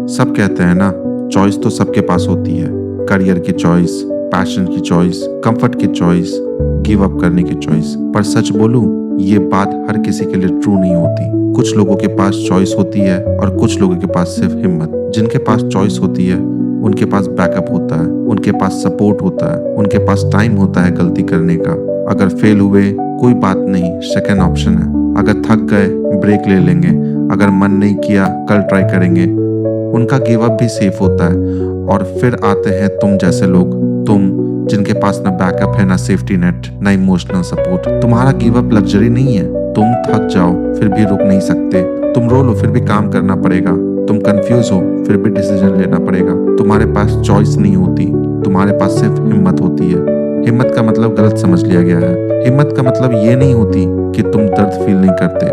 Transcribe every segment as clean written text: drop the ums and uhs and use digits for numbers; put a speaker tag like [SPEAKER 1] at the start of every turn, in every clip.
[SPEAKER 1] सब कहते हैं ना, चॉइस तो सबके पास होती है। करियर की चॉइस, पैशन की चॉइस, कंफर्ट की चॉइस, गिव अप करने की चॉइस। पर सच बोलूं, ये बात हर किसी के लिए ट्रू नहीं होती। कुछ लोगों के पास चॉइस होती है और कुछ लोगों के पास सिर्फ हिम्मत। जिनके पास चॉइस होती है उनके पास बैकअप होता है, उनके पास सपोर्ट होता है, उनके पास टाइम होता है गलती करने का। अगर फेल हुए कोई बात नहीं, सेकेंड ऑप्शन है। अगर थक गए ब्रेक ले लेंगे, अगर मन नहीं किया कल ट्राई करेंगे। उनका गिव अप भी सेफ होता है। और फिर आते हैं तुम जैसे लोग, तुम जिनके पास ना बैकअप है, ना सेफ्टी नेट, ना इमोशनल सपोर्ट। तुम्हारा गिव अप लग्जरी नहीं है। तुम थक जाओ फिर भी रुक नहीं सकते। तुम रो लो फिर भी काम करना पड़ेगा। तुम कंफ्यूज हो फिर भी डिसीजन लेना पड़ेगा। तुम्हारे पास चॉइस नहीं होती, तुम्हारे पास सिर्फ हिम्मत होती है। हिम्मत का मतलब गलत समझ लिया गया है। हिम्मत का मतलब ये नहीं होती कि तुम दर्द फील नहीं करते।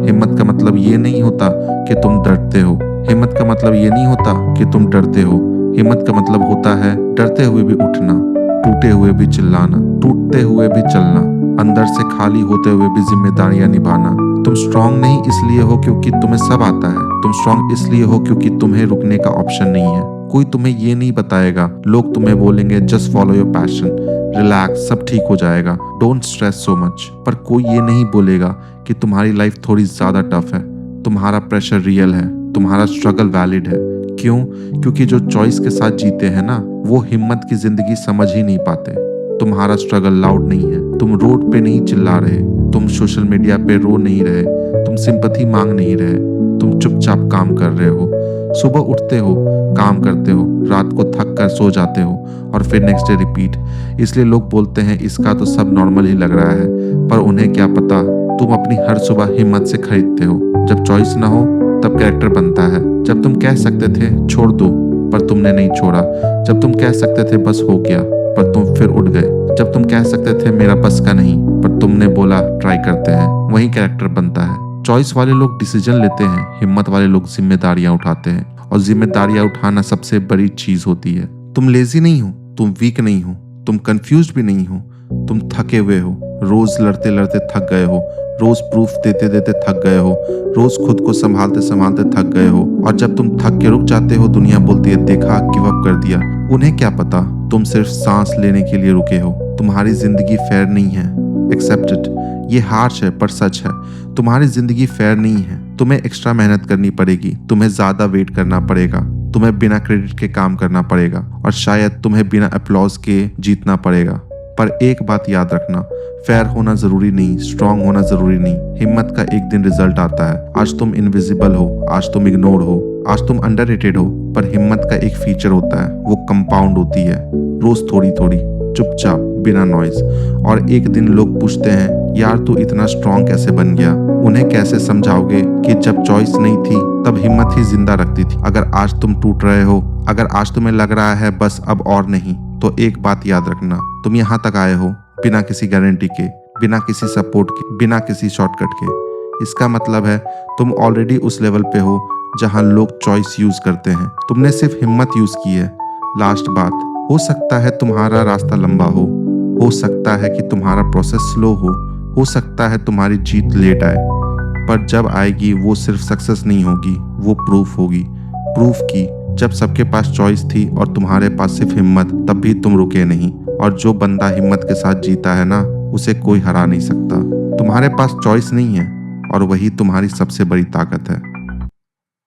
[SPEAKER 1] हिम्मत का मतलब ये नहीं होता कि तुम डरते हो। हिम्मत का मतलब ये नहीं होता कि तुम डरते हो। हिम्मत का मतलब होता है डरते हुए भी उठना, टूटे हुए भी चिल्लाना, टूटते हुए भी चलना, अंदर से खाली होते हुए भी जिम्मेदारियां निभाना। तुम स्ट्रांग नहीं इसलिए हो क्योंकि तुम्हें सब आता है। तुम स्ट्रांग इसलिए हो क्योंकि तुम्हें रुकने का ऑप्शन नहीं है। कोई तुम्हें ये नहीं बताएगा। लोग तुम्हें बोलेंगे just follow your passion, relax, सब ठीक हो जाएगा, डोंट स्ट्रेस सो मच। पर कोई ये नहीं बोलेगा कि तुम्हारी लाइफ थोड़ी ज्यादा टफ है, तुम्हारा प्रेशर रियल है, तुम्हारा स्ट्रगल वैलिड है। क्यों? क्योंकि जो चॉइस के साथ जीते हैं ना, वो हिम्मत की जिंदगी समझ ही नहीं पाते। तुम्हारा स्ट्रगल लाउड नहीं है। तुम रोड पे नहीं चिल्ला रहे, तुम सोशल मीडिया पे रो नहीं रहे, तुम सिंपैथी मांग नहीं रहे। तुम चुपचाप काम कर रहे हो। सुबह उठते हो, काम करते हो, रात को थक कर सो जाते हो और फिर नेक्स्ट डे रिपीट। इसलिए लोग बोलते हैं इसका तो सब नॉर्मल ही लग रहा है। पर उन्हें क्या पता, तुम अपनी हर सुबह हिम्मत से खरीदते हो। जब चॉइस ना हो तब कैरेक्टर बनता है। जब तुम कह सकते थे छोड़ दो, पर तुमने नहीं छोड़ा। जब तुम कह सकते थे बस हो गया, पर तुम फिर उठ गए। जब तुम कह सकते थे मेरा बस का नहीं, पर तुमने बोला ट्राई करते हैं। वही कैरेक्टर बनता है। चॉइस वाले लोग डिसीजन लेते हैं, हिम्मत वाले लोग जिम्मेदारियां उठाते हैं। और जिम्मेदारियां उठाना सबसे बड़ी चीज होती है। तुम लेजी नहीं हो, तुम वीक नहीं हो, तुम कंफ्यूज भी नहीं हो, तुम थके हुए हो। रोज लड़ते लड़ते थक गए हो, रोज प्रूफ देते देते थक गए हो, रोज खुद को संभालते संभालते थक गए हो। और जब तुम थक के रुक जाते हो, दुनिया बोलती है देखा, गिव अप कर दिया। उन्हें क्या पता तुम सिर्फ सांस लेने के लिए रुके हो। तुम्हारी जिंदगी फेयर नहीं है, एक्सेप्ट इट। ये हार्श है पर सच है। तुम्हारी जिंदगी फेयर नहीं है। तुम्हें एक्स्ट्रा मेहनत करनी पड़ेगी, तुम्हें ज्यादा वेट करना पड़ेगा, तुम्हें बिना क्रेडिट के काम करना पड़ेगा, और शायद तुम्हें बिना अप्लॉज के जीतना पड़ेगा। पर एक बात याद रखना, फेयर होना जरूरी नहीं, स्ट्रांग होना जरूरी नहीं। हिम्मत का एक दिन रिजल्ट आता है। आज तुम इनविजिबल हो, आज तुम इग्नोर हो, आज तुम अंडररेटेड हो, पर हिम्मत का एक फीचर होता है, वो कंपाउंड होती है। रोज थोड़ी थोड़ी, चुपचाप, बिना नॉइज। और एक दिन लोग पूछते हैं यार तू इतना स्ट्रांग कैसे बन गया? उन्हें कैसे समझाओगे कि जब चॉइस नहीं थी तब हिम्मत ही जिंदा रखती थी? अगर आज तुम टूट रहे हो, अगर आज तुम्हें लग रहा है बस अब और नहीं, तो एक बात याद रखना, तुम यहाँ तक आए हो बिना किसी गारंटी के, बिना किसी सपोर्ट के, बिना किसी शॉर्टकट के। इसका मतलब है तुम ऑलरेडी उस लेवल पे हो जहाँ लोग चॉइस यूज करते हैं। तुमने सिर्फ हिम्मत यूज की है। लास्ट बात, हो सकता है तुम्हारा रास्ता लंबा हो सकता है कि तुम्हारा प्रोसेस स्लो हो सकता है तुम्हारी जीत लेट आए, पर जब आएगी वो सिर्फ सक्सेस नहीं होगी, वो प्रूफ होगी। प्रूफ की जब सबके पास चॉइस थी और तुम्हारे पास सिर्फ हिम्मत, तब भी तुम रुके नहीं। और जो बंदा हिम्मत के साथ जीता है ना, उसे कोई हरा नहीं सकता। तुम्हारे पास चॉइस नहीं है और वही तुम्हारी सबसे बड़ी ताकत है।